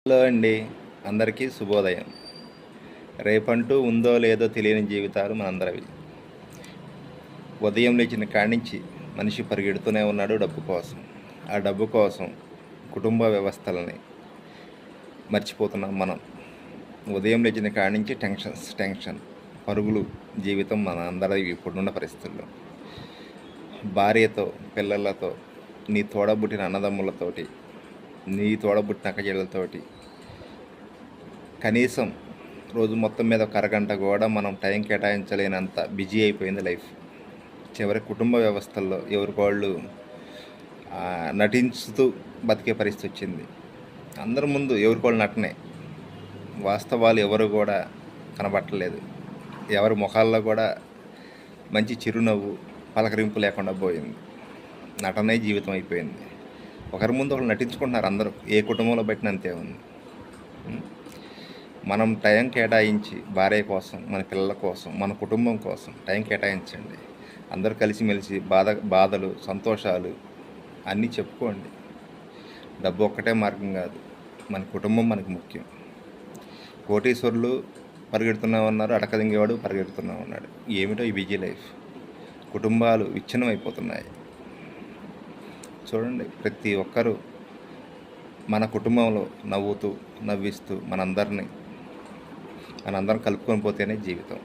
Hello అండి. అందరికీ శుభోదయం. రేపంటూ ఉందో లేదో తెలియని జీవితాలు మనందరివి. ఉదయం లేచిన కాడ్నించి మనిషి పరిగెడుతూనే ఉన్నాడు డబ్బు కోసం. ఆ డబ్బు కోసం కుటుంబ వ్యవస్థలని మర్చిపోతున్నాం మనం. ఉదయం లేచిన కాడ్నించి టెన్షన్, పరుగులు జీవితం మన అందరిది ఇప్పుడున్న పరిస్థితుల్లో. భార్యతో, పిల్లలతో, నీ తోడబుట్టిన అన్నదమ్ములతోటి, నీ తోడబుట్టిన అక్కచెల్లెలతోటి కనీసం రోజు మొత్తం మీద ఒక అరగంట కూడా మనం టైం కేటాయించలేనంత బిజీ అయిపోయింది లైఫ్. చివరి కుటుంబ వ్యవస్థల్లో ఎవరికోళ్ళు నటించుతూ బతికే పరిస్థితి వచ్చింది. అందరి ముందు ఎవరికోళ్ళు నటనే, వాస్తవాలు ఎవరు కూడా కనబట్టలేదు. ఎవరి ముఖాల్లో కూడా మంచి చిరునవ్వు, పలకరింపు లేకుండా పోయింది. నటనే జీవితం అయిపోయింది. ఒకరి ముందు ఒకరు నటించుకుంటున్నారు అందరూ. ఏ కుటుంబంలో బట్టిన అంతే ఉంది. మనం టైం కేటాయించి భార్య కోసం, మన పిల్లల కోసం, మన కుటుంబం కోసం టైం కేటాయించండి. అందరూ కలిసిమెలిసి బాధలు, సంతోషాలు అన్నీ చెప్పుకోండి. డబ్బు ఒక్కటే మార్గం కాదు, మన కుటుంబం మనకు ముఖ్యం. కోటీశ్వరులు పరిగెడుతూనే ఉన్నారు, అడకదింగేవాడు పరిగెడుతూనే ఉన్నాడు. ఏమిటో ఈ బిజీ లైఫ్. కుటుంబాలు విచ్ఛిన్నం అయిపోతున్నాయి. చూడండి, ప్రతి ఒక్కరూ మన కుటుంబంలో నవ్వుతూ, నవ్విస్తూ మనందరం కలుపుకొని పోతేనే జీవితం.